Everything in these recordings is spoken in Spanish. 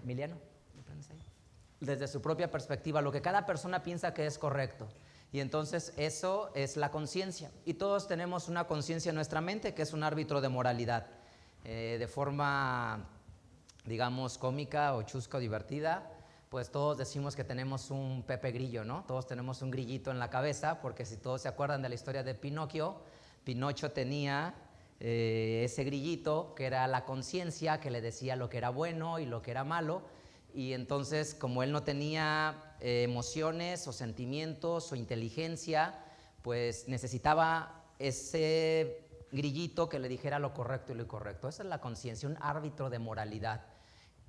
Emiliano, desde su propia perspectiva, lo que cada persona piensa que es correcto. Y entonces eso es la conciencia. Y todos tenemos una conciencia en nuestra mente que es un árbitro de moralidad. De forma, digamos, cómica o chusca o divertida, pues todos decimos que tenemos un Pepe Grillo, ¿no? Todos tenemos un grillito en la cabeza, porque si todos se acuerdan de la historia de Pinocchio, Pinocho tenía ese grillito que era la conciencia, que le decía lo que era bueno y lo que era malo. Y entonces, como él no tenía emociones o sentimientos o inteligencia, pues necesitaba ese grillito que le dijera lo correcto y lo incorrecto. Esa es la conciencia, un árbitro de moralidad.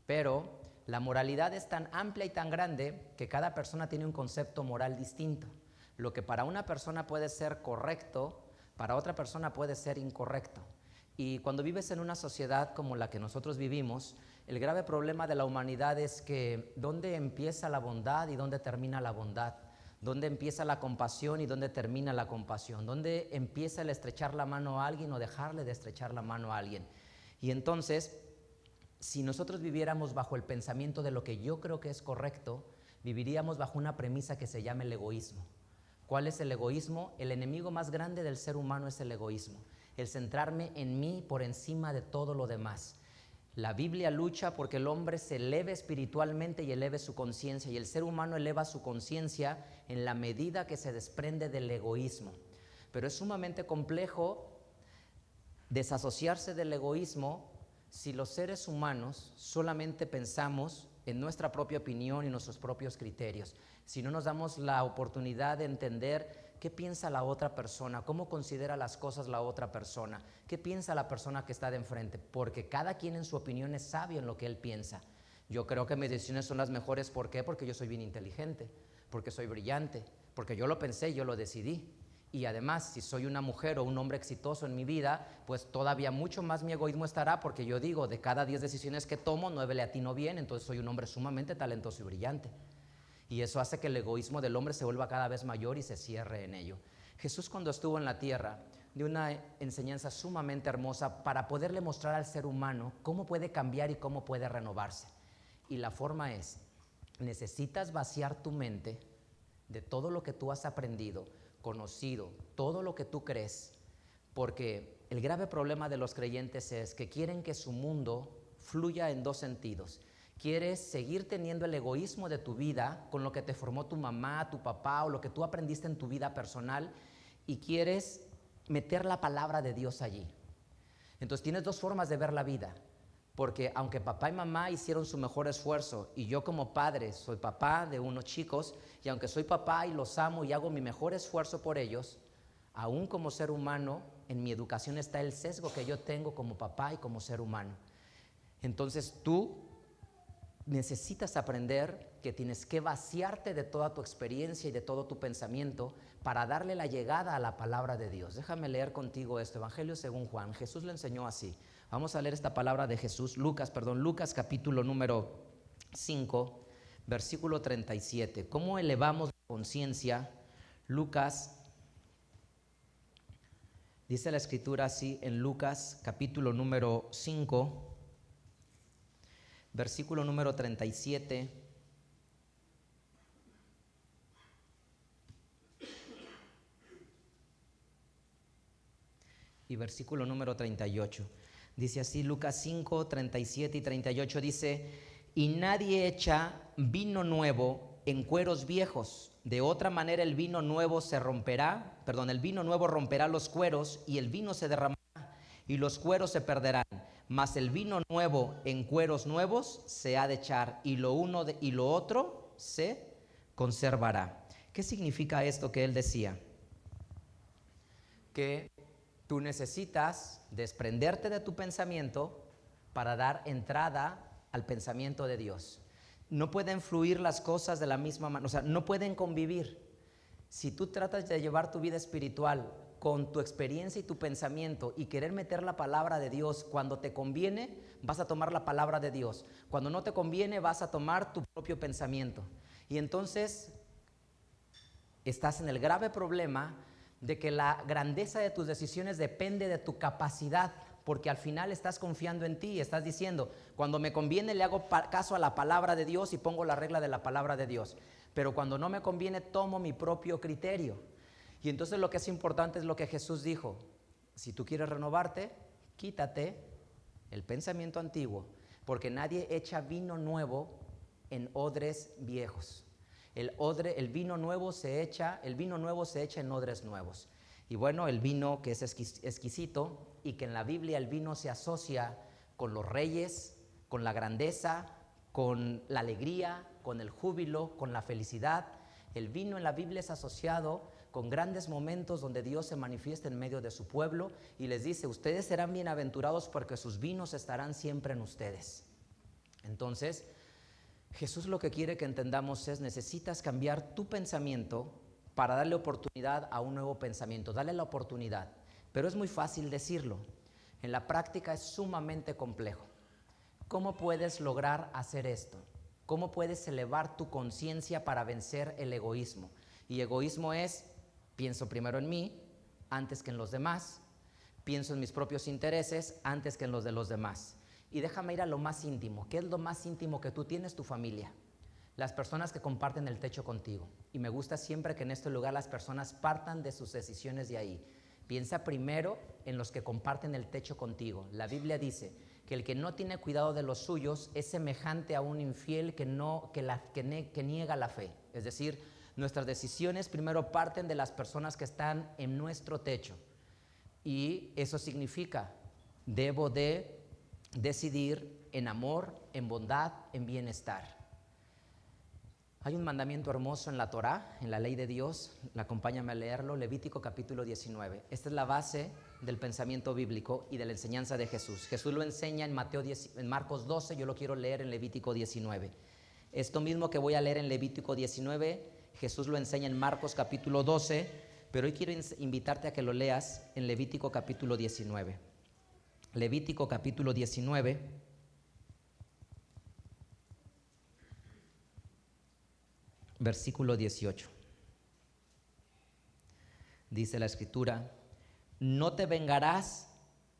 Pero la moralidad es tan amplia y tan grande que cada persona tiene un concepto moral distinto. Lo que para una persona puede ser correcto, para otra persona puede ser incorrecto. Y cuando vives en una sociedad como la que nosotros vivimos, el grave problema de la humanidad es que ¿dónde empieza la bondad y dónde termina la bondad? ¿Dónde empieza la compasión y dónde termina la compasión? ¿Dónde empieza el estrechar la mano a alguien o dejarle de estrechar la mano a alguien? Y entonces, si nosotros viviéramos bajo el pensamiento de lo que yo creo que es correcto, viviríamos bajo una premisa que se llama el egoísmo. ¿Cuál es el egoísmo? El enemigo más grande del ser humano es el egoísmo, el centrarme en mí por encima de todo lo demás. La Biblia lucha porque el hombre se eleve espiritualmente y eleve su conciencia, y el ser humano eleva su conciencia en la medida que se desprende del egoísmo. Pero es sumamente complejo desasociarse del egoísmo si los seres humanos solamente pensamos en nuestra propia opinión y nuestros propios criterios, si no nos damos la oportunidad de entender qué piensa la otra persona, cómo considera las cosas la otra persona, qué piensa la persona que está de enfrente, porque cada quien en su opinión es sabio en lo que él piensa. Yo creo que mis decisiones son las mejores. ¿Por qué? Porque yo soy bien inteligente, porque soy brillante, porque yo lo pensé y yo lo decidí. Y además, si soy una mujer o un hombre exitoso en mi vida, pues todavía mucho más mi egoísmo estará, porque yo digo, de cada 10 decisiones que tomo, 9 le atino bien, entonces soy un hombre sumamente talentoso y brillante. Y eso hace que el egoísmo del hombre se vuelva cada vez mayor y se cierre en ello. Jesús, cuando estuvo en la tierra, dio una enseñanza sumamente hermosa para poderle mostrar al ser humano cómo puede cambiar y cómo puede renovarse. Y la forma es, necesitas vaciar tu mente de todo lo que tú has aprendido, conocido, todo lo que tú crees, porque el grave problema de los creyentes es que quieren que su mundo fluya en dos sentidos. Quieres seguir teniendo el egoísmo de tu vida con lo que te formó tu mamá, tu papá o lo que tú aprendiste en tu vida personal, y quieres meter la palabra de Dios allí. Entonces tienes dos formas de ver la vida, porque aunque papá y mamá hicieron su mejor esfuerzo y yo como padre soy papá de unos chicos, y aunque soy papá y los amo y hago mi mejor esfuerzo por ellos, aún como ser humano en mi educación está el sesgo que yo tengo como papá y como ser humano. Entonces tú necesitas aprender que tienes que vaciarte de toda tu experiencia y de todo tu pensamiento para darle la llegada a la palabra de Dios. Déjame leer contigo esto, Evangelio según Juan. Jesús lo enseñó así. Vamos a leer esta palabra de Jesús, Lucas capítulo número 5, versículo 37. ¿Cómo elevamos la conciencia? Lucas, dice la escritura así en Lucas capítulo número 5, versículo número 37. Y versículo número 38. Dice así, Lucas 5, 37 y 38 dice: y nadie echa vino nuevo en cueros viejos, de otra manera el vino nuevo romperá los cueros, y el vino se derramará y los cueros se perderán. Mas el vino nuevo en cueros nuevos se ha de echar, y lo uno y lo otro se conservará. ¿Qué significa esto que él decía? Que tú necesitas desprenderte de tu pensamiento para dar entrada al pensamiento de Dios. No pueden fluir las cosas de la misma manera, o sea, no pueden convivir. Si tú tratas de llevar tu vida espiritual con tu experiencia y tu pensamiento y querer meter la palabra de Dios, cuando te conviene vas a tomar la palabra de Dios, cuando no te conviene vas a tomar tu propio pensamiento. Y entonces estás en el grave problema de que la grandeza de tus decisiones depende de tu capacidad, porque al final estás confiando en ti, estás diciendo, cuando me conviene le hago caso a la palabra de Dios y pongo la regla de la palabra de Dios, pero cuando no me conviene tomo mi propio criterio. Y entonces lo que es importante es lo que Jesús dijo: si tú quieres renovarte, quítate el pensamiento antiguo, porque nadie echa vino nuevo en odres viejos. El vino nuevo se echa en odres nuevos. Y bueno, el vino que es exquisito, y que en la Biblia el vino se asocia con los reyes, con la grandeza, con la alegría, con el júbilo, con la felicidad. El vino en la Biblia es asociado con grandes momentos donde Dios se manifiesta en medio de su pueblo y les dice: ustedes serán bienaventurados porque sus vinos estarán siempre en ustedes. Entonces, Jesús lo que quiere que entendamos es: necesitas cambiar tu pensamiento para darle oportunidad a un nuevo pensamiento. Dale la oportunidad, pero es muy fácil decirlo. En la práctica es sumamente complejo. ¿Cómo puedes lograr hacer esto? ¿Cómo puedes elevar tu conciencia para vencer el egoísmo? Y egoísmo es: pienso primero en mí antes que en los demás, pienso en mis propios intereses antes que en los de los demás. Y déjame ir a lo más íntimo. ¿Qué es lo más íntimo que tú tienes? Tu familia, las personas que comparten el techo contigo. Y me gusta siempre que en este lugar las personas partan de sus decisiones de ahí. Piensa primero en los que comparten el techo contigo. La Biblia dice que el que no tiene cuidado de los suyos es semejante a un infiel que niega la fe. Es decir, nuestras decisiones primero parten de las personas que están en nuestro techo. Y eso significa: debo de decidir en amor, en bondad, en bienestar. Hay un mandamiento hermoso en la Torá, en la ley de Dios. Acompáñame a leerlo. Levítico capítulo 19. Esta es la base del pensamiento bíblico y de la enseñanza de Jesús. Jesús lo enseña en Marcos 12, yo lo quiero leer en Levítico 19. Esto mismo que voy a leer en Levítico 19, Jesús lo enseña en Marcos capítulo 12, pero hoy quiero invitarte a que lo leas en Levítico capítulo 19. Levítico capítulo 19, versículo 18. Dice la Escritura: no te vengarás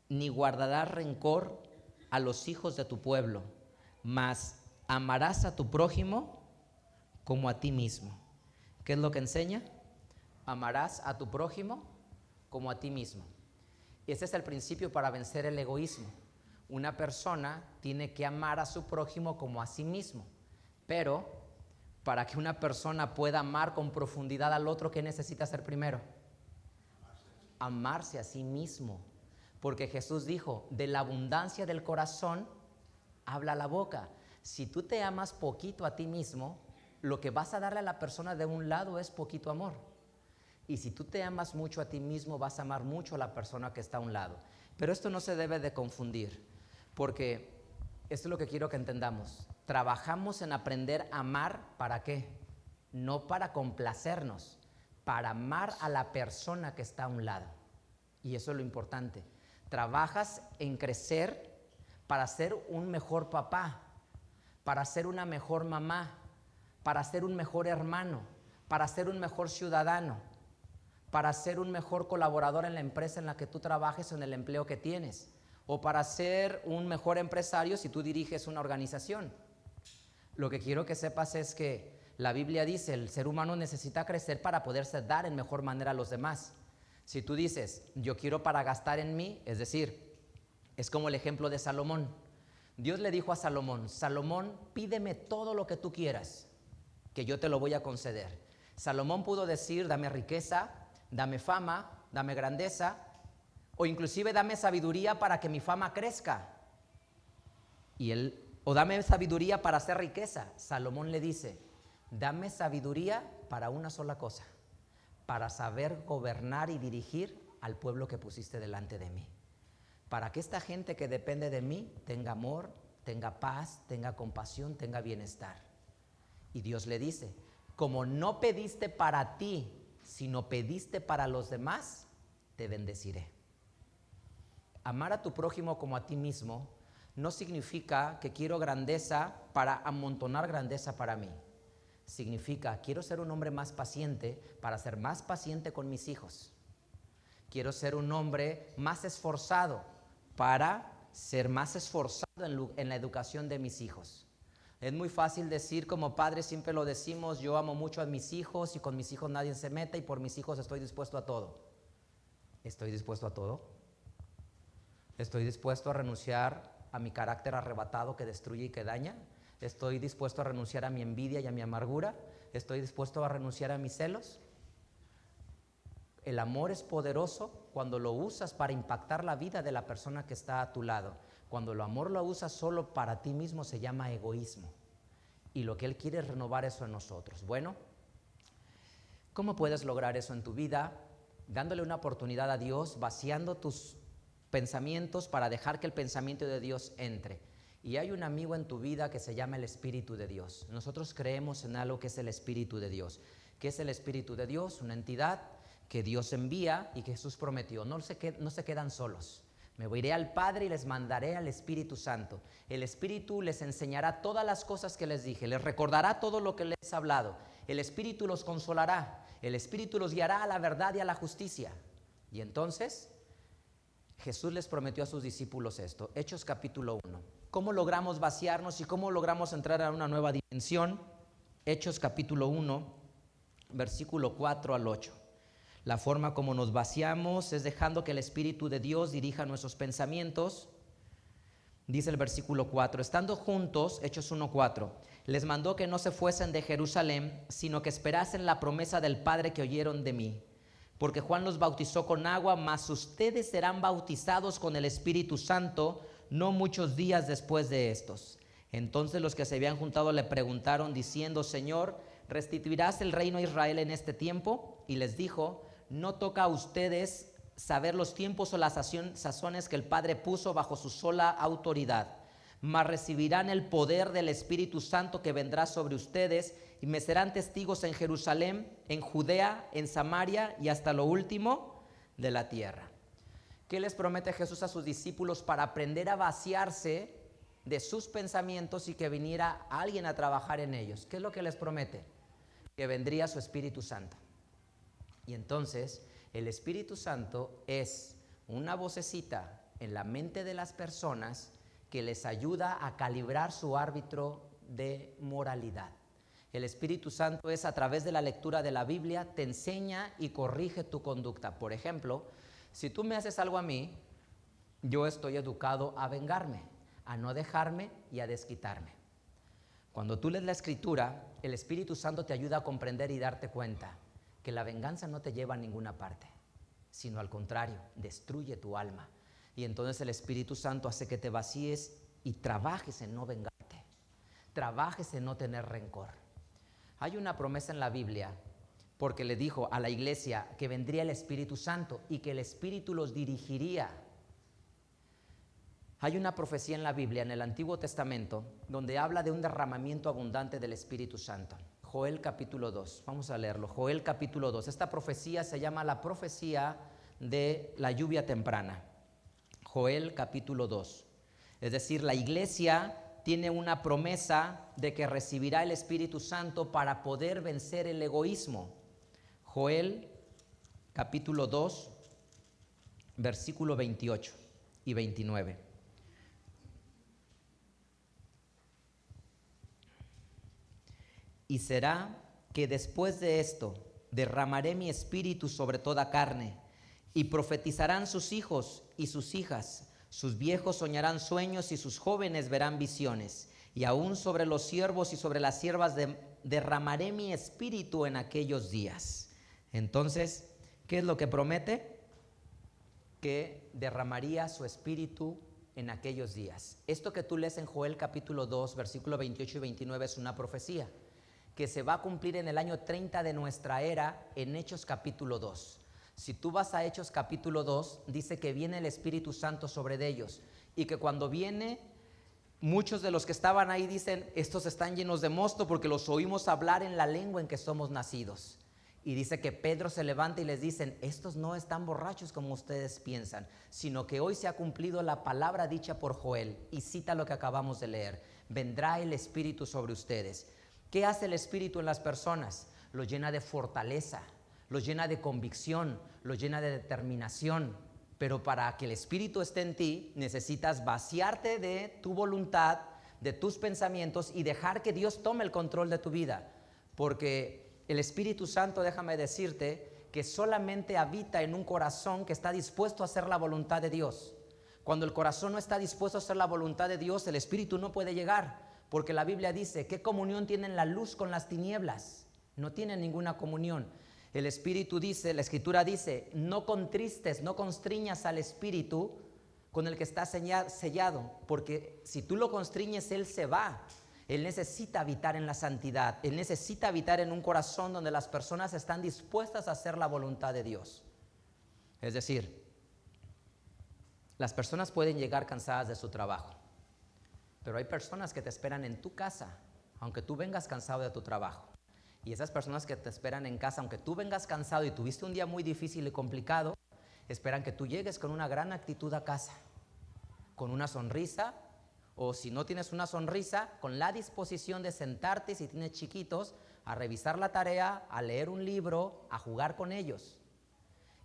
ni guardarás rencor a los hijos de tu pueblo, mas amarás a tu prójimo como a ti mismo. ¿Qué es lo que enseña? Amarás a tu prójimo como a ti mismo. Ese es el principio para vencer el egoísmo. Una persona tiene que amar a su prójimo como a sí mismo. Pero para que una persona pueda amar con profundidad al otro, ¿qué necesita hacer primero? Amarse a sí mismo. Porque Jesús dijo: de la abundancia del corazón habla la boca. Si tú te amas poquito a ti mismo, lo que vas a darle a la persona de un lado es poquito amor. Y si tú te amas mucho a ti mismo, vas a amar mucho a la persona que está a un lado. Pero esto no se debe de confundir, porque esto es lo que quiero que entendamos. Trabajamos en aprender a amar, ¿para qué? No para complacernos, para amar a la persona que está a un lado. Y eso es lo importante. Trabajas en crecer para ser un mejor papá, para ser una mejor mamá, para ser un mejor hermano, para ser un mejor ciudadano, para ser un mejor colaborador en la empresa en la que tú trabajes o en el empleo que tienes, o para ser un mejor empresario si tú diriges una organización. Lo que quiero que sepas es que la Biblia dice: el ser humano necesita crecer para poderse dar en mejor manera a los demás. Si tú dices: yo quiero para gastar en mí, es decir, es como el ejemplo de Salomón. Dios le dijo a Salomón: Salomón, pídeme todo lo que tú quieras, que yo te lo voy a conceder. Salomón pudo decir: dame riqueza, dame fama, dame grandeza, o inclusive dame sabiduría para que mi fama crezca. O dame sabiduría para hacer riqueza. Salomón le dice: dame sabiduría para una sola cosa, para saber gobernar y dirigir al pueblo que pusiste delante de mí, para que esta gente que depende de mí tenga amor, tenga paz, tenga compasión, tenga bienestar. Y Dios le dice: como no pediste para ti, sino pediste para los demás, te bendeciré. Amar a tu prójimo como a ti mismo no significa que quiero grandeza para amontonar grandeza para mí. Significa: quiero ser un hombre más paciente para ser más paciente con mis hijos. Quiero ser un hombre más esforzado para ser más esforzado en la educación de mis hijos. Es muy fácil decir, como padres siempre lo decimos, yo amo mucho a mis hijos y con mis hijos nadie se meta y por mis hijos estoy dispuesto a todo. ¿Estoy dispuesto a todo? ¿Estoy dispuesto a renunciar a mi carácter arrebatado que destruye y que daña? ¿Estoy dispuesto a renunciar a mi envidia y a mi amargura? ¿Estoy dispuesto a renunciar a mis celos? El amor es poderoso cuando lo usas para impactar la vida de la persona que está a tu lado. Cuando el amor lo usas solo para ti mismo se llama egoísmo. Y lo que Él quiere es renovar eso en nosotros. Bueno, ¿cómo puedes lograr eso en tu vida? Dándole una oportunidad a Dios, vaciando tus pensamientos para dejar que el pensamiento de Dios entre. Y hay un amigo en tu vida que se llama el Espíritu de Dios. Nosotros creemos en algo que es el Espíritu de Dios. ¿Qué es el Espíritu de Dios? Una entidad que Dios envía y que Jesús prometió. No se quedan solos. Me iré al Padre y les mandaré al Espíritu Santo. El Espíritu les enseñará todas las cosas que les dije, les recordará todo lo que les he hablado. El Espíritu los consolará, el Espíritu los guiará a la verdad y a la justicia. Y entonces Jesús les prometió a sus discípulos esto. Hechos capítulo 1. ¿Cómo logramos vaciarnos y cómo logramos entrar a una nueva dimensión? Hechos capítulo 1, versículo 4 al 8. La forma como nos vaciamos es dejando que el Espíritu de Dios dirija nuestros pensamientos. Dice el versículo 4, estando juntos, Hechos 1:4, les mandó que no se fuesen de Jerusalén, sino que esperasen la promesa del Padre que oyeron de mí. Porque Juan los bautizó con agua, mas ustedes serán bautizados con el Espíritu Santo no muchos días después de estos. Entonces los que se habían juntado le preguntaron diciendo, Señor, ¿restituirás el reino a Israel en este tiempo? Y les dijo, no toca a ustedes saber los tiempos o las sazones que el Padre puso bajo su sola autoridad, mas recibirán el poder del Espíritu Santo que vendrá sobre ustedes y me serán testigos en Jerusalén, en Judea, en Samaria y hasta lo último de la tierra. ¿Qué les promete Jesús a sus discípulos para aprender a vaciarse de sus pensamientos y que viniera alguien a trabajar en ellos? ¿Qué es lo que les promete? Que vendría su Espíritu Santo. Y entonces el Espíritu Santo es una vocecita en la mente de las personas que les ayuda a calibrar su árbitro de moralidad. El Espíritu Santo es a través de la lectura de la Biblia, te enseña y corrige tu conducta. Por ejemplo, si tú me haces algo a mí, yo estoy educado a vengarme, a no dejarme y a desquitarme. Cuando tú lees la Escritura, el Espíritu Santo te ayuda a comprender y darte cuenta que la venganza no te lleva a ninguna parte, sino al contrario, destruye tu alma. Y entonces el Espíritu Santo hace que te vacíes y trabajes en no vengarte, trabajes en no tener rencor. Hay una promesa en la Biblia, porque le dijo a la iglesia que vendría el Espíritu Santo y que el Espíritu los dirigiría. Hay una profecía en la Biblia, en el Antiguo Testamento, donde habla de un derramamiento abundante del Espíritu Santo. Joel capítulo 2, vamos a leerlo. Joel capítulo 2, esta profecía se llama la profecía de la lluvia temprana. Joel capítulo 2, es decir, la iglesia tiene una promesa de que recibirá el Espíritu Santo para poder vencer el egoísmo. Joel capítulo 2, versículo 28 y 29. Y será que después de esto derramaré mi espíritu sobre toda carne, y profetizarán sus hijos y sus hijas, sus viejos soñarán sueños y sus jóvenes verán visiones, y aún sobre los siervos y sobre las siervas derramaré mi espíritu en aquellos días. Entonces, ¿qué es lo que promete? Que derramaría su espíritu en aquellos días. Esto que tú lees en Joel capítulo 2, versículo 28 y 29 es una profecía que se va a cumplir en el año 30 de nuestra era en Hechos capítulo 2. Si tú vas a Hechos capítulo 2, dice que viene el Espíritu Santo sobre ellos y que cuando viene, muchos de los que estaban ahí dicen, estos están llenos de mosto porque los oímos hablar en la lengua en que somos nacidos. Y dice que Pedro se levanta y les dicen, estos no están borrachos como ustedes piensan, sino que hoy se ha cumplido la palabra dicha por Joel. Y cita lo que acabamos de leer, vendrá el Espíritu sobre ustedes. ¿Qué hace el Espíritu en las personas? Los llena de fortaleza, los llena de convicción, los llena de determinación. Pero para que el Espíritu esté en ti, necesitas vaciarte de tu voluntad, de tus pensamientos y dejar que Dios tome el control de tu vida. Porque el Espíritu Santo, déjame decirte, que solamente habita en un corazón que está dispuesto a hacer la voluntad de Dios. Cuando el corazón no está dispuesto a hacer la voluntad de Dios, el Espíritu no puede llegar, porque la Biblia dice, ¿qué comunión tienen la luz con las tinieblas? No tienen ninguna comunión. El Espíritu dice, la Escritura dice, no contristes, no constriñas al Espíritu con el que está sellado, porque si tú lo constriñes, Él se va. Él necesita habitar en la santidad, Él necesita habitar en un corazón donde las personas están dispuestas a hacer la voluntad de Dios. Es decir, las personas pueden llegar cansadas de su trabajo, pero hay personas que te esperan en tu casa, aunque tú vengas cansado de tu trabajo. Y esas personas que te esperan en casa, aunque tú vengas cansado y tuviste un día muy difícil y complicado, esperan que tú llegues con una gran actitud a casa, con una sonrisa, o si no tienes una sonrisa, con la disposición de sentarte, si tienes chiquitos, a revisar la tarea, a leer un libro, a jugar con ellos.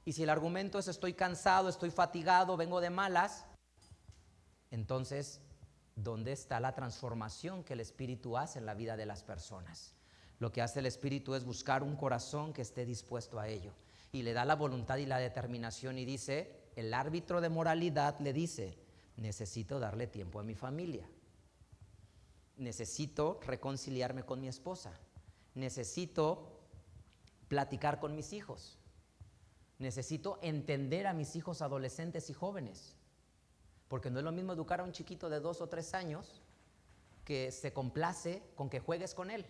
Y si el argumento es estoy cansado, estoy fatigado, vengo de malas, entonces, ¿dónde está la transformación que el Espíritu hace en la vida de las personas? Lo que hace el Espíritu es buscar un corazón que esté dispuesto a ello. Y le da la voluntad y la determinación y dice, el árbitro de moralidad le dice, necesito darle tiempo a mi familia. Necesito reconciliarme con mi esposa. Necesito platicar con mis hijos. Necesito entender a mis hijos adolescentes y jóvenes. Porque no es lo mismo educar a un chiquito de 2 o 3 años que se complace con que juegues con él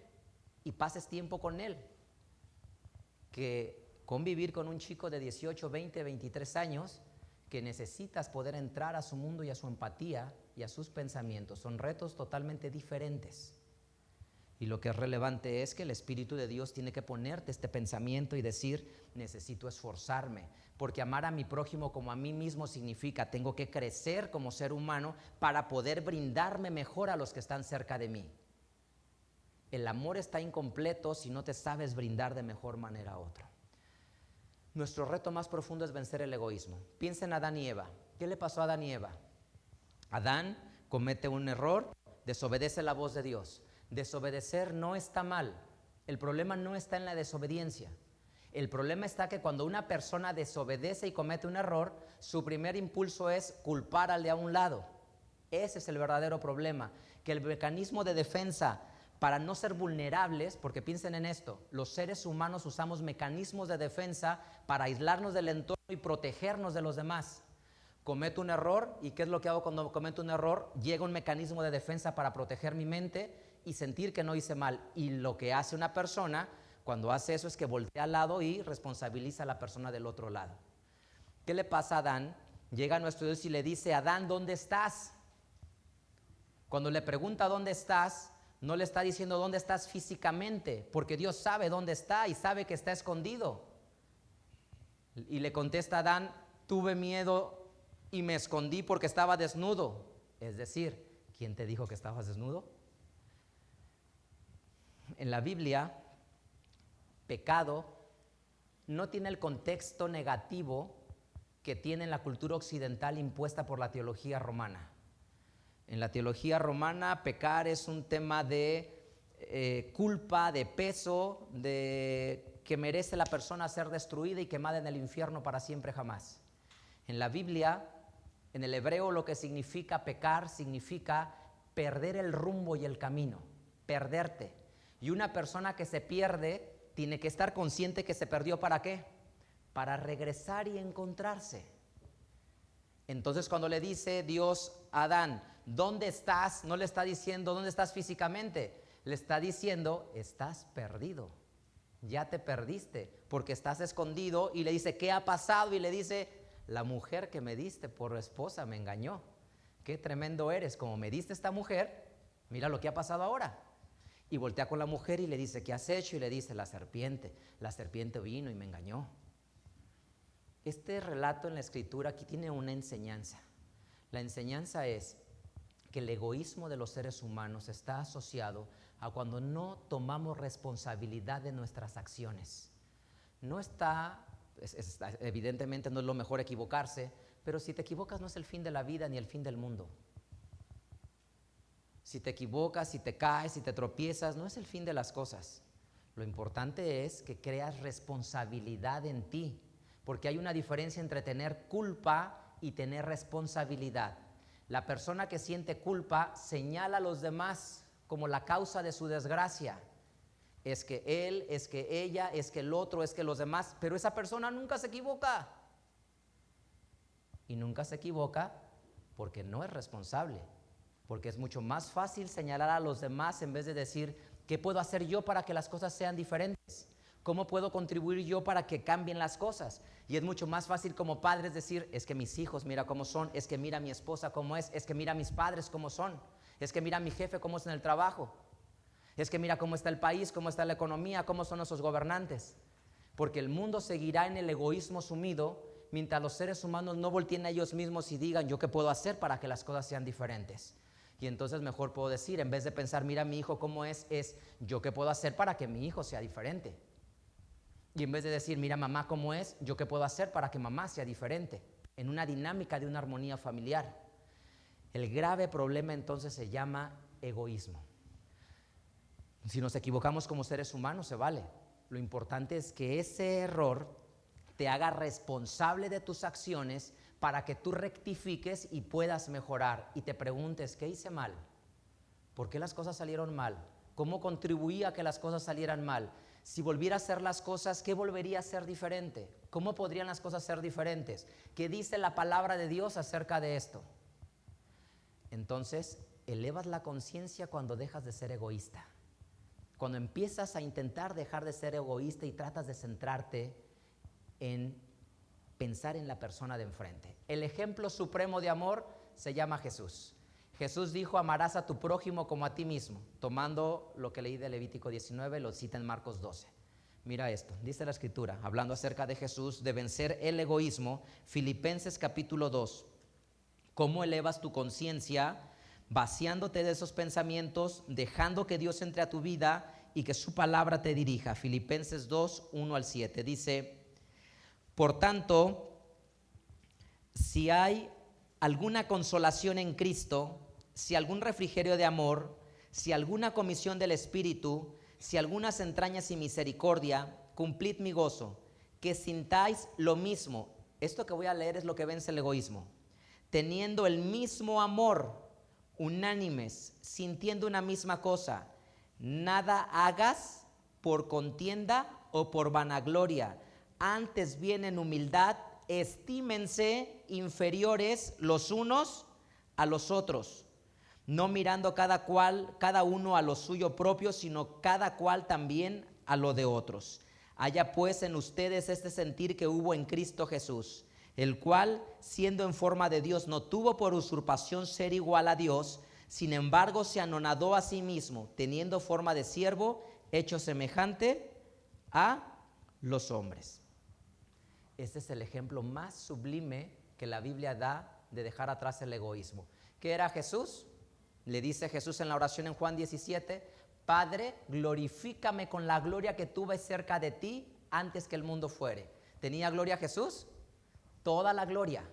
y pases tiempo con él, que convivir con un chico de 18, 20, 23 años que necesitas poder entrar a su mundo y a su empatía y a sus pensamientos. Son retos totalmente diferentes. Y lo que es relevante es que el Espíritu de Dios tiene que ponerte este pensamiento y decir, necesito esforzarme, porque amar a mi prójimo como a mí mismo significa, tengo que crecer como ser humano para poder brindarme mejor a los que están cerca de mí. El amor está incompleto si no te sabes brindar de mejor manera a otro. Nuestro reto más profundo es vencer el egoísmo. Piensa en Adán y Eva. ¿Qué le pasó a Adán y Eva? Adán comete un error, desobedece la voz de Dios. Desobedecer no está mal. El problema no está en la desobediencia. El problema está que cuando una persona desobedece y comete un error, su primer impulso es culpar al de a un lado. Ese es el verdadero problema, que el mecanismo de defensa para no ser vulnerables, porque piensen en esto, los seres humanos usamos mecanismos de defensa para aislarnos del entorno y protegernos de los demás. Cometo un error, ¿y qué es lo que hago cuando cometo un error? Llega un mecanismo de defensa para proteger mi mente y sentir que no hice mal. Y lo que hace una persona cuando hace eso es que voltea al lado y responsabiliza a la persona del otro lado. ¿Qué le pasa a Adán? Llega nuestro Dios y le dice, Adán, ¿dónde estás? Cuando le pregunta dónde estás, no le está diciendo dónde estás físicamente, porque Dios sabe dónde está y sabe que está escondido. Y le contesta a Adán, tuve miedo y me escondí porque estaba desnudo. Es decir, ¿quién te dijo que estabas desnudo? En la Biblia, pecado no tiene el contexto negativo que tiene la cultura occidental impuesta por la teología romana. En la teología romana, pecar es un tema de culpa, de peso, de que merece la persona ser destruida y quemada en el infierno para siempre jamás. En la Biblia, en el hebreo, lo que significa pecar significa perder el rumbo y el camino, perderte. Y una persona que se pierde tiene que estar consciente que se perdió, ¿para qué? Para regresar y encontrarse. Entonces cuando le dice Dios a Adán, ¿dónde estás? No le está diciendo ¿dónde estás físicamente? Le está diciendo, estás perdido, ya te perdiste, porque estás escondido. Y le dice, ¿qué ha pasado? Y le dice, la mujer que me diste por esposa me engañó. Qué tremendo eres, como me diste esta mujer, mira lo que ha pasado ahora. Y voltea con la mujer y le dice, ¿qué has hecho? Y le dice, la serpiente vino y me engañó. Este relato en la Escritura aquí tiene una enseñanza. La enseñanza es que el egoísmo de los seres humanos está asociado a cuando no tomamos responsabilidad de nuestras acciones. No está, evidentemente no es lo mejor equivocarse, Pero si te equivocas no es el fin de la vida ni el fin del mundo. Si te equivocas, si te caes, si te tropiezas, no es el fin de las cosas. Lo importante es que creas responsabilidad en ti, porque hay una diferencia entre tener culpa y tener responsabilidad. La persona que siente culpa señala a los demás como la causa de su desgracia. Es que él, es que ella, es que el otro, es que los demás, pero esa persona nunca se equivoca. Y nunca se equivoca porque no es responsable, porque es mucho más fácil señalar a los demás en vez de decir, ¿qué puedo hacer yo para que las cosas sean diferentes? ¿Cómo puedo contribuir yo para que cambien las cosas? Y es mucho más fácil como padres decir, es que mis hijos mira cómo son, es que mira mi esposa cómo es que mira mis padres cómo son, es que mira mi jefe cómo es en el trabajo, es que mira cómo está el país, cómo está la economía, cómo son nuestros gobernantes. Porque el mundo seguirá en el egoísmo sumido mientras los seres humanos no volteen a ellos mismos y digan, ¿yo qué puedo hacer para que las cosas sean diferentes? Y entonces mejor puedo decir, en vez de pensar, mira mi hijo cómo es yo qué puedo hacer para que mi hijo sea diferente. Y en vez de decir, mira mamá cómo es, yo qué puedo hacer para que mamá sea diferente. En una dinámica de una armonía familiar. El grave problema entonces se llama egoísmo. Si nos equivocamos como seres humanos, se vale. Lo importante es que ese error te haga responsable de tus acciones para que tú rectifiques y puedas mejorar y te preguntes, ¿qué hice mal? ¿Por qué las cosas salieron mal? ¿Cómo contribuí a que las cosas salieran mal? Si volviera a hacer las cosas, ¿qué volvería a ser diferente? ¿Cómo podrían las cosas ser diferentes? ¿Qué dice la palabra de Dios acerca de esto? Entonces, elevas la conciencia cuando dejas de ser egoísta. Cuando empiezas a intentar dejar de ser egoísta y tratas de centrarte en pensar en la persona de enfrente. El ejemplo supremo de amor se llama Jesús. Jesús dijo, amarás a tu prójimo como a ti mismo. Tomando lo que leí de Levítico 19, lo cita en Marcos 12. Mira esto, dice la escritura, hablando acerca de Jesús, de vencer el egoísmo, Filipenses capítulo 2. ¿Cómo elevas tu conciencia? Vaciándote de esos pensamientos, dejando que Dios entre a tu vida y que su palabra te dirija. Filipenses 2, 1 al 7. Dice, por tanto, si hay alguna consolación en Cristo, si algún refrigerio de amor, si alguna comisión del Espíritu, si algunas entrañas y misericordia, cumplid mi gozo, que sintáis lo mismo. Esto que voy a leer es lo que vence el egoísmo. Teniendo el mismo amor, unánimes, sintiendo una misma cosa, nada hagas por contienda o por vanagloria, antes bien en humildad, estímense inferiores los unos a los otros, no mirando cada uno a lo suyo propio, sino cada cual también a lo de otros. Haya pues en ustedes este sentir que hubo en Cristo Jesús, el cual, siendo en forma de Dios, no tuvo por usurpación ser igual a Dios, sin embargo se anonadó a sí mismo, teniendo forma de siervo, hecho semejante a los hombres. Este es el ejemplo más sublime que la Biblia da de dejar atrás el egoísmo. ¿Qué era Jesús? Le dice Jesús en la oración en Juan 17, Padre, glorifícame con la gloria que tuve cerca de ti antes que el mundo fuere. ¿Tenía gloria Jesús? Toda la gloria.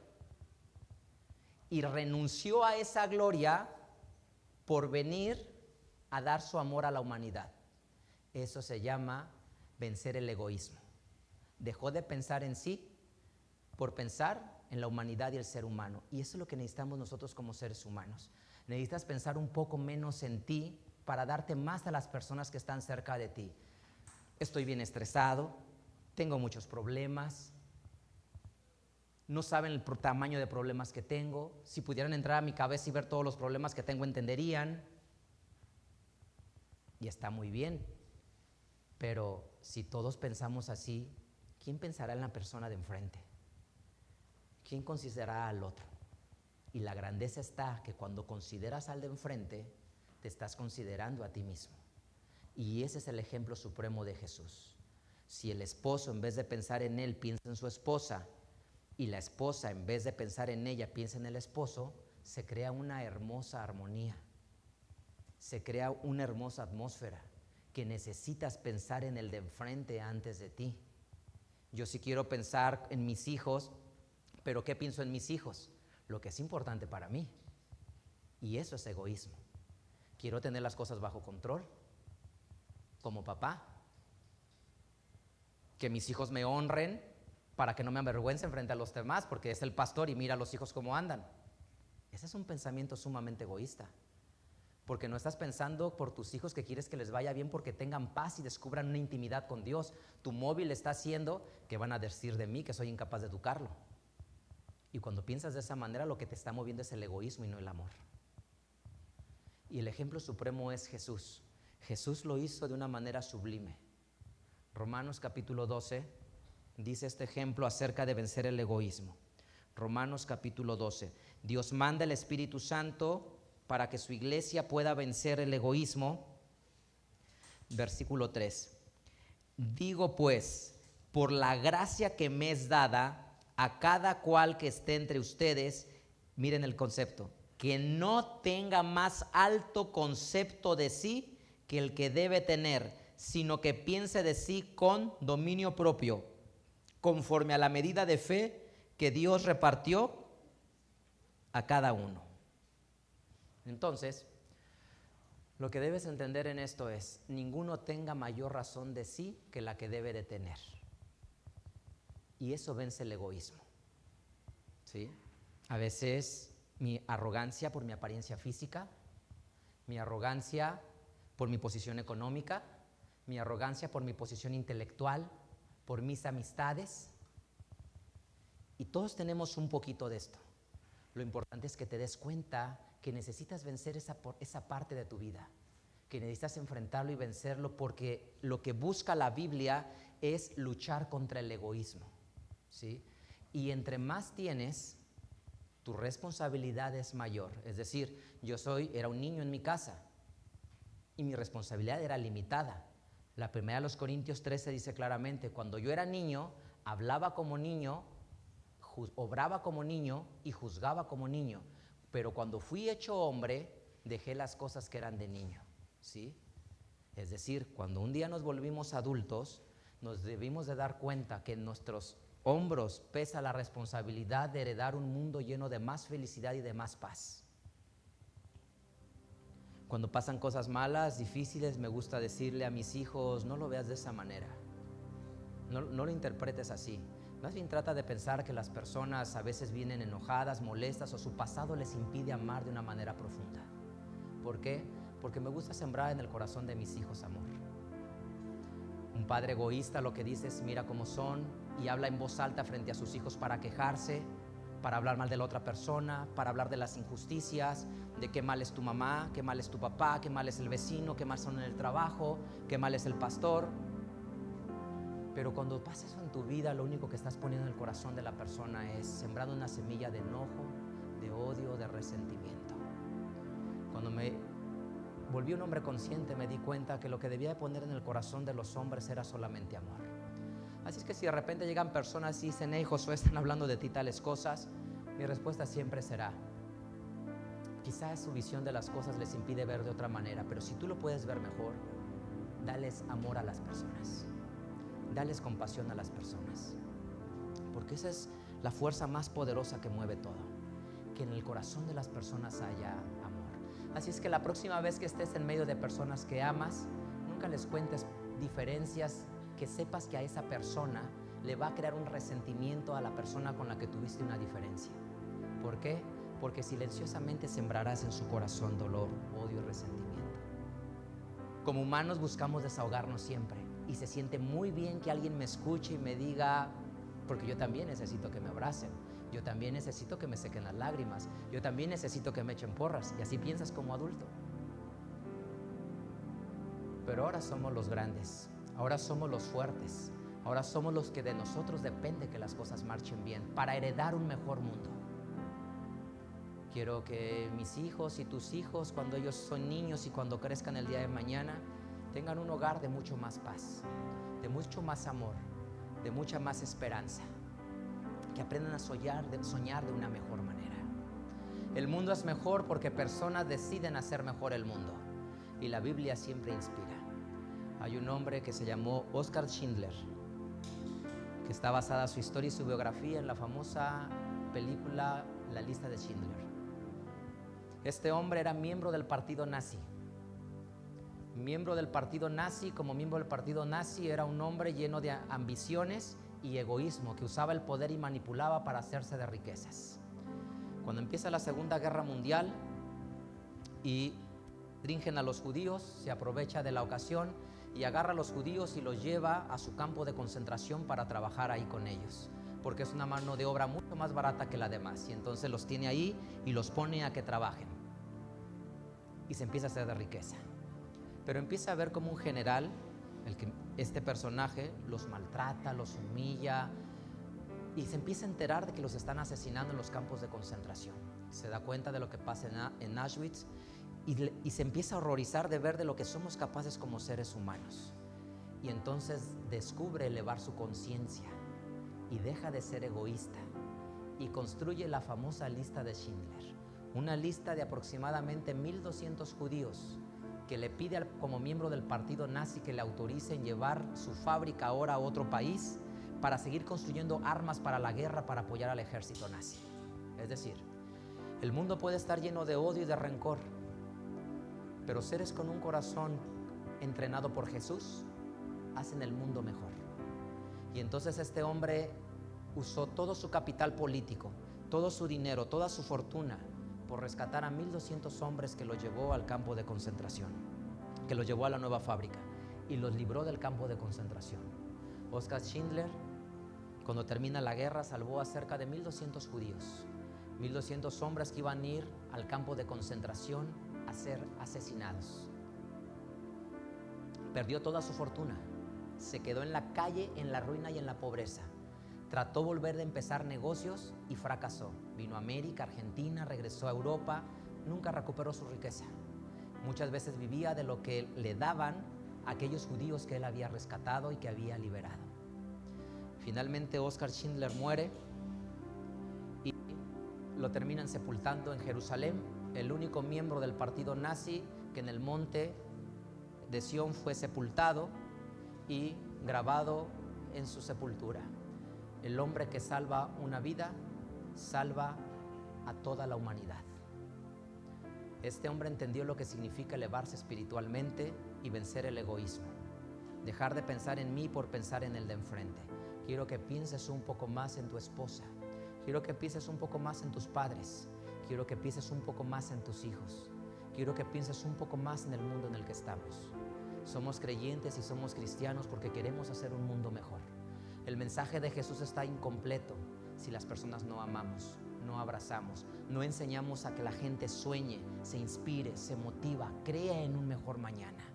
Y renunció a esa gloria por venir a dar su amor a la humanidad. Eso se llama vencer el egoísmo. Dejó de pensar en sí por pensar en la humanidad y el ser humano. Y eso es lo que necesitamos nosotros como seres humanos. Necesitas pensar un poco menos en ti para darte más a las personas que están cerca de ti. Estoy bien estresado, tengo muchos problemas, no saben el tamaño de problemas que tengo. Si pudieran entrar a mi cabeza y ver todos los problemas que tengo, entenderían. Y está muy bien. Pero si todos pensamos así, ¿quién pensará en la persona de enfrente? ¿Quién considerará al otro? Y la grandeza está que cuando consideras al de enfrente, te estás considerando a ti mismo. Y ese es el ejemplo supremo de Jesús. Si el esposo, en vez de pensar en él, piensa en su esposa, y la esposa, en vez de pensar en ella, piensa en el esposo, se crea una hermosa armonía. Se crea una hermosa atmósfera que necesitas pensar en el de enfrente antes de ti. Yo si quiero pensar en mis hijos, Pero ¿qué pienso en mis hijos? Lo que es importante para mí. Y eso es egoísmo. Quiero tener las cosas bajo control, como papá. Que mis hijos me honren para que no me avergüencen frente a los demás, porque es el pastor y mira a los hijos cómo andan. Ese es un pensamiento sumamente egoísta, porque no estás pensando por tus hijos que quieres que les vaya bien porque tengan paz y descubran una intimidad con Dios. Tu móvil está haciendo que van a decir de mí que soy incapaz de educarlo. Y cuando piensas de esa manera, lo que te está moviendo es el egoísmo y no el amor. Y el ejemplo supremo es Jesús. Jesús lo hizo de una manera sublime. Romanos capítulo 12 dice este ejemplo acerca de vencer el egoísmo. Romanos capítulo 12. Dios manda el Espíritu Santo para que su iglesia pueda vencer el egoísmo. Versículo 3. Digo pues, por la gracia que me es dada, a cada cual que esté entre ustedes, miren el concepto, que no tenga más alto concepto de sí que el que debe tener, sino que piense de sí con dominio propio, conforme a la medida de fe que Dios repartió a cada uno. Entonces, lo que debes entender en esto es, ninguno tenga mayor razón de sí que la que debe de tener. Y eso vence el egoísmo, ¿sí? A veces mi arrogancia por mi apariencia física, mi arrogancia por mi posición económica, mi arrogancia por mi posición intelectual, por mis amistades. Y todos tenemos un poquito de esto. Lo importante es que te des cuenta que necesitas vencer esa parte de tu vida, que necesitas enfrentarlo y vencerlo, porque lo que busca la Biblia es luchar contra el egoísmo, ¿sí? Y entre más tienes, tu responsabilidad es mayor. Es decir, era un niño en mi casa y mi responsabilidad era limitada. La primera de los Corintios 13 dice claramente, cuando yo era niño, hablaba como niño, obraba como niño y juzgaba como niño. Pero cuando fui hecho hombre, dejé las cosas que eran de niño, ¿sí? Es decir, cuando un día nos volvimos adultos, nos debimos de dar cuenta que en nuestros hombros pesa la responsabilidad de heredar un mundo lleno de más felicidad y de más paz. Cuando pasan cosas malas, difíciles, me gusta decirle a mis hijos, no lo veas de esa manera, no lo interpretes así. Más bien trata de pensar que las personas a veces vienen enojadas, molestas o su pasado les impide amar de una manera profunda. ¿Por qué? Porque me gusta sembrar en el corazón de mis hijos amor. Un padre egoísta lo que dice es mira cómo son y habla en voz alta frente a sus hijos para quejarse, para hablar mal de la otra persona, para hablar de las injusticias, de qué mal es tu mamá, qué mal es tu papá, qué mal es el vecino, qué mal son en el trabajo, qué mal es el pastor. Pero cuando pasa eso en tu vida, lo único que estás poniendo en el corazón de la persona es sembrando una semilla de enojo, de odio, de resentimiento. Cuando me volví un hombre consciente, me di cuenta que lo que debía de poner en el corazón de los hombres era solamente amor. Así es que si de repente llegan personas y dicen, hey Josué, están hablando de ti tales cosas, mi respuesta siempre será, quizás su visión de las cosas les impide ver de otra manera, pero si tú lo puedes ver mejor, dales amor a las personas, dales compasión a las personas, porque esa es la fuerza más poderosa que mueve todo, que en el corazón de las personas haya amor. Así es que la próxima vez que estés en medio de personas que amas, nunca les cuentes diferencias, que sepas que a esa persona le va a crear un resentimiento a la persona con la que tuviste una diferencia. ¿Por qué? Porque silenciosamente sembrarás en su corazón dolor, odio y resentimiento. Como humanos buscamos desahogarnos siempre y se siente muy bien que alguien me escuche y me diga, porque yo también necesito que me abracen, yo también necesito que me sequen las lágrimas, yo también necesito que me echen porras, y así piensas como adulto. Pero ahora somos los grandes, ahora somos los fuertes, ahora somos los que de nosotros depende que las cosas marchen bien para heredar un mejor mundo. Quiero que mis hijos y tus hijos, cuando ellos son niños y cuando crezcan el día de mañana, tengan un hogar de mucho más paz, de mucho más amor, de mucha más esperanza, que aprendan a soñar de una mejor manera. El mundo es mejor porque personas deciden hacer mejor el mundo, y la Biblia siempre inspira. Hay un hombre que se llamó Oskar Schindler, que está basada su historia y su biografía en la famosa película La lista de Schindler. Este hombre era miembro del partido nazi. Miembro del partido nazi, como miembro del partido nazi era un hombre lleno de ambiciones y egoísmo, que usaba el poder y manipulaba para hacerse de riquezas. Cuando empieza la Segunda Guerra Mundial y restringen a los judíos, se aprovecha de la ocasión y agarra a los judíos y los lleva a su campo de concentración para trabajar ahí con ellos, porque es una mano de obra mucho más barata que la demás, y entonces los tiene ahí y los pone a que trabajen y se empieza a hacer de riqueza. Pero empieza a ver como un general, este personaje los maltrata, los humilla, y se empieza a enterar de que los están asesinando en los campos de concentración. Se da cuenta de lo que pasa en Auschwitz y se empieza a horrorizar de ver de lo que somos capaces como seres humanos. Y entonces descubre elevar su conciencia y deja de ser egoísta y construye la famosa lista de Schindler, una lista de aproximadamente 1,200 judíos que le pide como miembro del partido nazi que le autoricen llevar su fábrica ahora a otro país para seguir construyendo armas para la guerra, para apoyar al ejército nazi. Es decir, el mundo puede estar lleno de odio y de rencor, pero seres con un corazón entrenado por Jesús hacen el mundo mejor. Y entonces este hombre usó todo su capital político, todo su dinero, toda su fortuna por rescatar a 1,200 hombres que los llevó al campo de concentración, que los llevó a la nueva fábrica y los libró del campo de concentración. Oskar Schindler, cuando termina la guerra, salvó a cerca de 1,200 judíos, 1,200 hombres que iban a ir al campo de concentración a ser asesinados. Perdió toda su fortuna, se quedó en la calle, en la ruina y en la pobreza. Trató volver de empezar negocios y fracasó. Vino a América, Argentina, regresó a Europa, nunca recuperó su riqueza. Muchas veces vivía de lo que le daban aquellos judíos que él había rescatado y que había liberado. Finalmente Oskar Schindler muere y lo terminan sepultando en Jerusalén, el único miembro del partido nazi que en el monte de Sión fue sepultado y grabado en su sepultura: el hombre que salva una vida, salva a toda la humanidad. Este hombre entendió lo que significa elevarse espiritualmente y vencer el egoísmo. Dejar de pensar en mí por pensar en el de enfrente. Quiero que pienses un poco más en tu esposa. Quiero que pienses un poco más en tus padres. Quiero que pienses un poco más en tus hijos. Quiero que pienses un poco más en el mundo en el que estamos. Somos creyentes y somos cristianos porque queremos hacer un mundo mejor. El mensaje de Jesús está incompleto si las personas no amamos, no abrazamos, no enseñamos a que la gente sueñe, se inspire, se motiva, crea en un mejor mañana.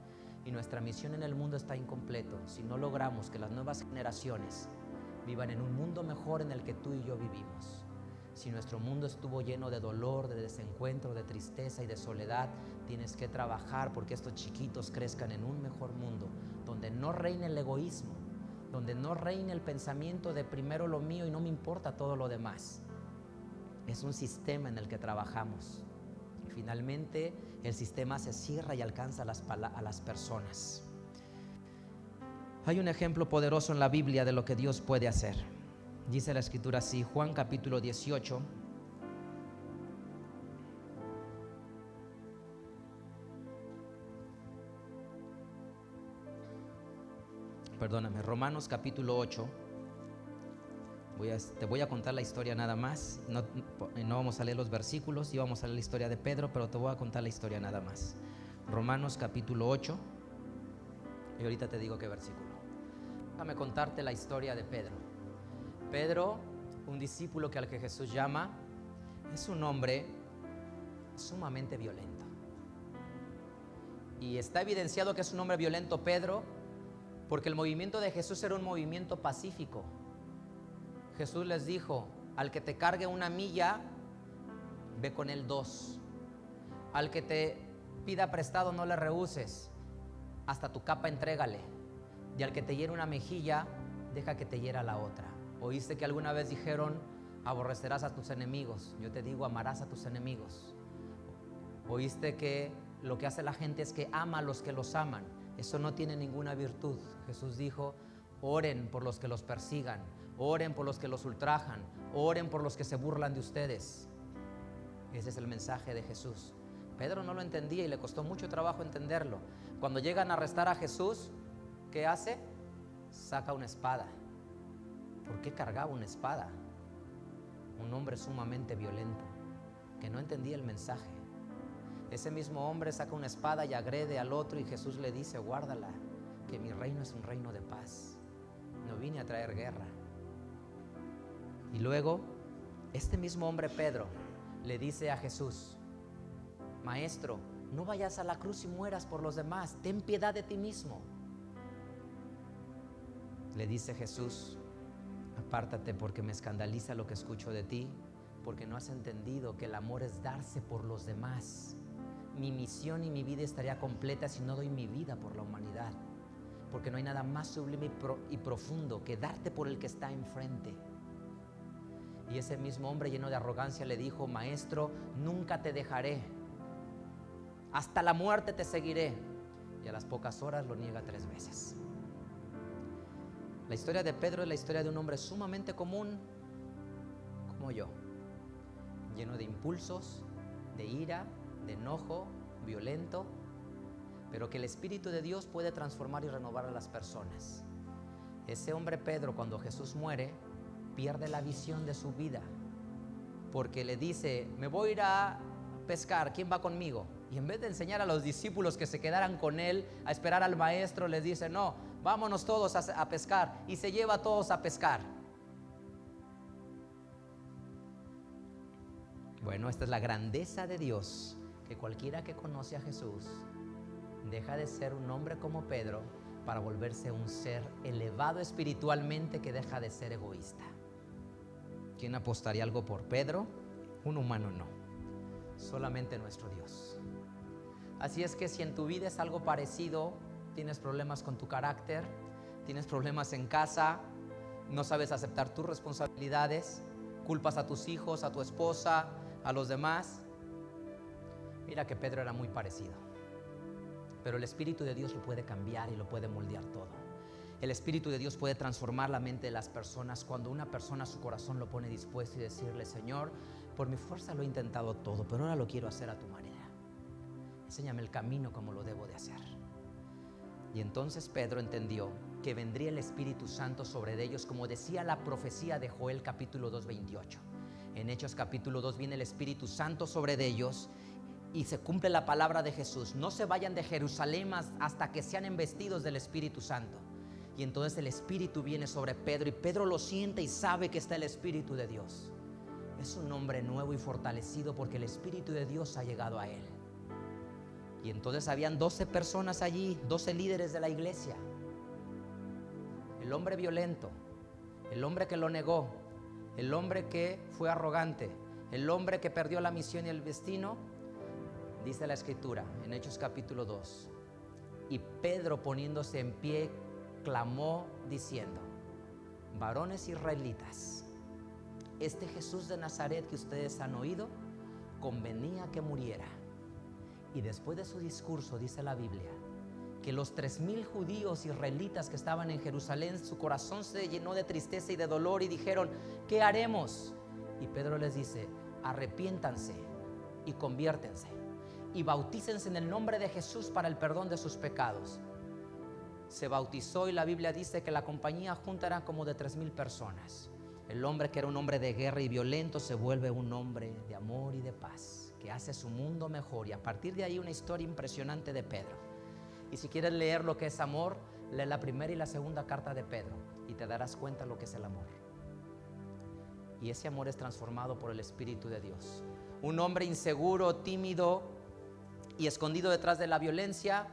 Y nuestra misión en el mundo está incompleto si no logramos que las nuevas generaciones vivan en un mundo mejor en el que tú y yo vivimos. Si nuestro mundo estuvo lleno de dolor, de desencuentro, de tristeza y de soledad, tienes que trabajar porque estos chiquitos crezcan en un mejor mundo, donde no reine el egoísmo, donde no reine el pensamiento de primero lo mío y no me importa todo lo demás. Es un sistema en el que trabajamos. Finalmente, el sistema se cierra y alcanza a las personas. Hay un ejemplo poderoso en la Biblia de lo que Dios puede hacer. Dice la Escritura así, Juan capítulo 18. Perdóname, Romanos capítulo 8. Te voy a contar la historia nada más. No vamos a leer los versículos, íbamos a leer la historia de Pedro, pero te voy a contar la historia nada más. Romanos capítulo 8. Y ahorita te digo qué versículo. Déjame contarte la historia de Pedro. Pedro, un discípulo al que Jesús llama, es un hombre sumamente violento. Y está evidenciado que es un hombre violento Pedro, porque el movimiento de Jesús era un movimiento pacífico. Jesús les dijo, al que te cargue 1 milla, ve con él 2. Al que te pida prestado, no le rehuses, hasta tu capa entrégale. Y al que te hiera una mejilla, deja que te hiera la otra. ¿Oíste que alguna vez dijeron, aborrecerás a tus enemigos? Yo te digo, amarás a tus enemigos. ¿Oíste que lo que hace la gente es que ama a los que los aman? Eso no tiene ninguna virtud. Jesús dijo, oren por los que los persigan, oren por los que los ultrajan, oren por los que se burlan de ustedes. Ese es el mensaje de Jesús. Pedro no lo entendía y le costó mucho trabajo entenderlo. Cuando llegan a arrestar a Jesús, ¿qué hace? Saca una espada. ¿Por qué cargaba una espada? Un hombre sumamente violento, que no entendía el mensaje. Ese mismo hombre saca una espada y agrede al otro, y Jesús le dice: guárdala, que mi reino es un reino de paz. No vine a traer guerra. Y luego, este mismo hombre, Pedro, le dice a Jesús: Maestro, no vayas a la cruz y mueras por los demás, ten piedad de ti mismo. Le dice Jesús: apártate, porque me escandaliza lo que escucho de ti, porque no has entendido que el amor es darse por los demás. Mi misión y mi vida estaría completa si no doy mi vida por la humanidad, porque no hay nada más sublime y profundo que darte por el que está enfrente. Y ese mismo hombre, lleno de arrogancia, le dijo: Maestro, nunca te dejaré, hasta la muerte te seguiré. Y a las pocas horas lo niega 3 veces. La historia de Pedro es la historia de un hombre sumamente común como yo, lleno de impulsos, de ira, de enojo, violento, pero que el Espíritu de Dios puede transformar y renovar a las personas. Ese hombre Pedro, cuando Jesús muere, pierde la visión de su vida, porque le dice: me voy a ir a pescar, ¿quién va conmigo? Y en vez de enseñar a los discípulos que se quedaran con él a esperar al maestro, les dice: no, vámonos todos a pescar, y se lleva a todos a pescar. Bueno, esta es la grandeza de Dios, que cualquiera que conoce a Jesús deja de ser un hombre como Pedro para volverse un ser elevado espiritualmente, que deja de ser egoísta. ¿Quién apostaría algo por Pedro? Un humano no, solamente nuestro Dios. Así es que si en tu vida es algo parecido, tienes problemas con tu carácter, tienes problemas en casa, no sabes aceptar tus responsabilidades, culpas a tus hijos, a tu esposa, a los demás, mira que Pedro era muy parecido. Pero el Espíritu de Dios lo puede cambiar y lo puede moldear todo. El Espíritu de Dios puede transformar la mente de las personas cuando una persona su corazón lo pone dispuesto y decirle: Señor, por mi fuerza lo he intentado todo, pero ahora lo quiero hacer a tu manera. Enséñame el camino como lo debo de hacer. Y entonces Pedro entendió que vendría el Espíritu Santo sobre ellos, como decía la profecía de Joel capítulo 2, 28. En Hechos capítulo 2 viene el Espíritu Santo sobre ellos y se cumple la palabra de Jesús: no se vayan de Jerusalén hasta que sean embestidos del Espíritu Santo. Y entonces el Espíritu viene sobre Pedro, y Pedro lo siente y sabe que está el Espíritu de Dios. Es un hombre nuevo y fortalecido porque el Espíritu de Dios ha llegado a él. Y entonces habían 12 personas allí, 12 líderes de la iglesia. El hombre violento, el hombre que lo negó, el hombre que fue arrogante, el hombre que perdió la misión y el destino. Dice la Escritura en Hechos capítulo 2: y Pedro, poniéndose en pie, clamó diciendo: varones israelitas, este Jesús de Nazaret que ustedes han oído, convenía que muriera. Y después de su discurso, dice la Biblia, que los 3,000 judíos israelitas que estaban en Jerusalén, su corazón se llenó de tristeza y de dolor, y dijeron: ¿qué haremos? Y Pedro les dice: arrepiéntanse y conviértense y bautícense en el nombre de Jesús para el perdón de sus pecados. Se bautizó, y la Biblia dice que la compañía junta era como de 3,000 personas. El hombre que era un hombre de guerra y violento se vuelve un hombre de amor y de paz, que hace su mundo mejor. Y a partir de ahí una historia impresionante de Pedro. Y si quieres leer lo que es amor, lee la primera y la segunda carta de Pedro y te darás cuenta lo que es el amor. Y ese amor es transformado por el Espíritu de Dios. Un hombre inseguro, tímido y escondido detrás de la violencia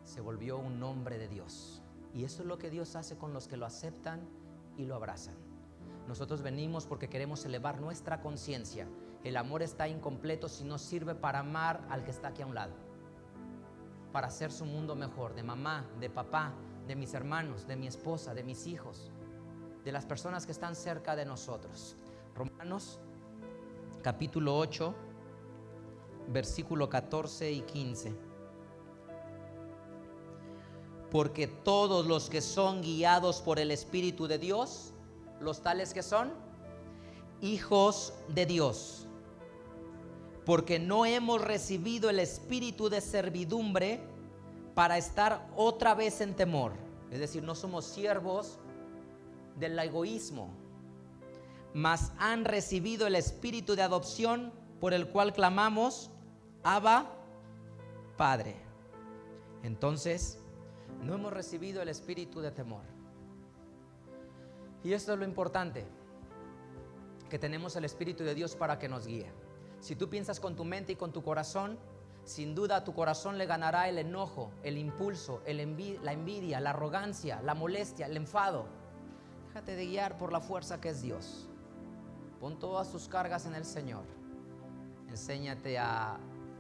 se volvió un hombre de Dios. Y eso es lo que Dios hace con los que lo aceptan y lo abrazan. Nosotros venimos porque queremos elevar nuestra conciencia. El amor está incompleto si no sirve para amar al que está aquí a un lado, para hacer su mundo mejor, de mamá, de papá, de mis hermanos, de mi esposa, de mis hijos, de las personas que están cerca de nosotros. Romanos capítulo 8, versículo 14 y 15. Porque todos los que son guiados por el Espíritu de Dios los tales que son hijos de Dios. Porque no hemos recibido el espíritu de servidumbre para estar otra vez en temor. Es decir, no somos siervos del egoísmo, mas han recibido el espíritu de adopción por el cual clamamos, Abba, Padre. Entonces, no hemos recibido el espíritu de temor. Y esto es lo importante, que tenemos el Espíritu de Dios para que nos guíe. Si tú piensas con tu mente y con tu corazón, sin duda a tu corazón le ganará el enojo, el impulso, la envidia, la arrogancia, la molestia, el enfado. Déjate de guiar por la fuerza que es Dios. Pon todas tus cargas en el Señor. Enséñate a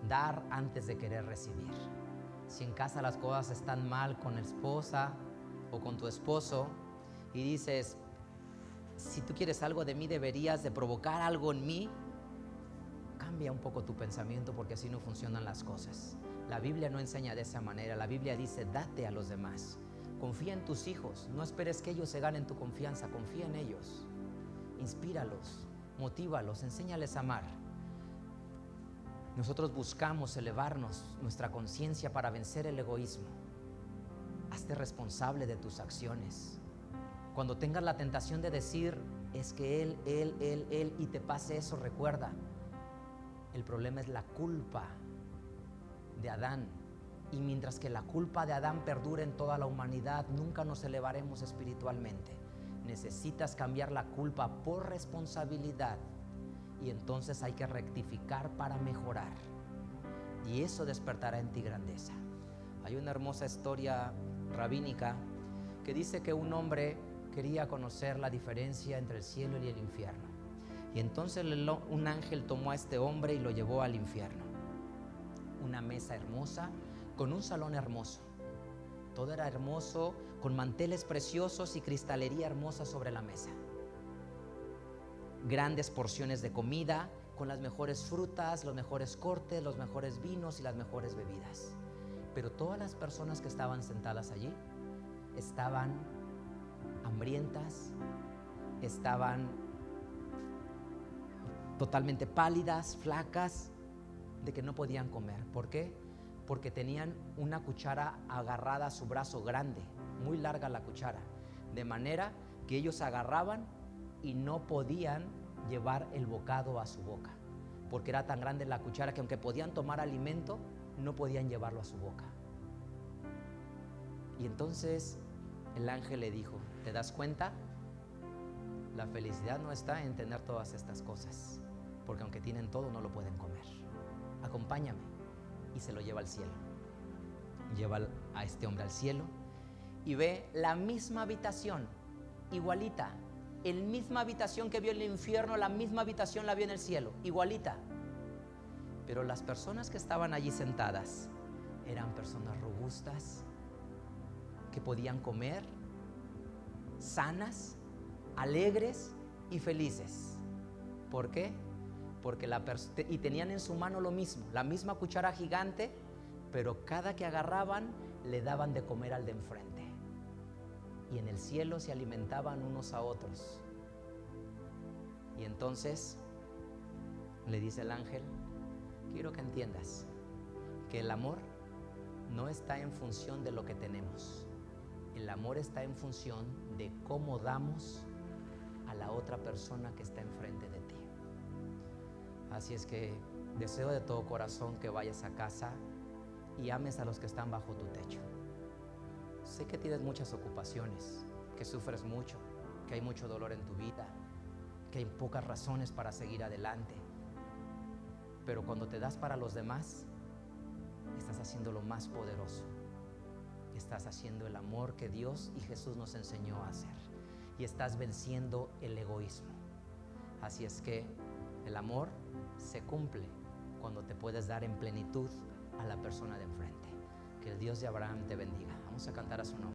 dar antes de querer recibir. Si en casa las cosas están mal con la esposa o con tu esposo y dices, si tú quieres algo de mí, deberías de provocar algo en mí, cambia un poco tu pensamiento, porque así no funcionan las cosas. La Biblia no enseña de esa manera. La Biblia dice, date a los demás. Confía en tus hijos. No esperes que ellos se ganen tu confianza. Confía en ellos. Inspíralos, motívalos, enséñales a amar. Nosotros buscamos elevarnos nuestra conciencia para vencer el egoísmo. Hazte responsable de tus acciones. Cuando tengas la tentación de decir, es que él, y te pase eso, recuerda, el problema es la culpa de Adán. Y mientras que la culpa de Adán perdure en toda la humanidad, nunca nos elevaremos espiritualmente. Necesitas cambiar la culpa por responsabilidad. Y entonces hay que rectificar para mejorar. Y eso despertará en ti grandeza. Hay una hermosa historia rabínica que dice que un hombre quería conocer la diferencia entre el cielo y el infierno. Y entonces un ángel tomó a este hombre y lo llevó al infierno. Una mesa hermosa con un salón hermoso. Todo era hermoso, con manteles preciosos y cristalería hermosa sobre la mesa. Grandes porciones de comida con las mejores frutas, los mejores cortes, los mejores vinos y las mejores bebidas. Pero todas las personas que estaban sentadas allí estaban hambrientas, estaban totalmente pálidas, flacas, de que no podían comer. ¿Por qué? Porque tenían una cuchara agarrada a su brazo grande, muy larga la cuchara, de manera que ellos agarraban y no podían llevar el bocado a su boca, porque era tan grande la cuchara que aunque podían tomar alimento, no podían llevarlo a su boca. Y entonces el ángel le dijo, ¿te das cuenta? La felicidad no está en tener todas estas cosas, porque aunque tienen todo, no lo pueden comer. Acompáñame. Y se lo lleva al cielo. Lleva a este hombre al cielo y ve la misma habitación, igualita. La misma habitación que vio en el infierno, la misma habitación la vio en el cielo, igualita. Pero las personas que estaban allí sentadas eran personas robustas, que podían comer, sanas, alegres y felices. ¿Por qué? Porque y tenían en su mano lo mismo, la misma cuchara gigante, pero cada que agarraban le daban de comer al de enfrente. Y en el cielo se alimentaban unos a otros. Y entonces le dice el ángel, quiero que entiendas que el amor no está en función de lo que tenemos. El amor está en función de cómo damos a la otra persona que está enfrente de ti. Así es que deseo de todo corazón que vayas a casa y ames a los que están bajo tu techo. Sé que tienes muchas ocupaciones, que sufres mucho, que hay mucho dolor en tu vida, que hay pocas razones para seguir adelante. Pero cuando te das para los demás, estás haciendo lo más poderoso. Estás haciendo el amor que Dios y Jesús nos enseñó a hacer. Y estás venciendo el egoísmo. Así es que el amor se cumple cuando te puedes dar en plenitud a la persona de enfrente. Que el Dios de Abraham te bendiga. Vamos a cantar a su nombre.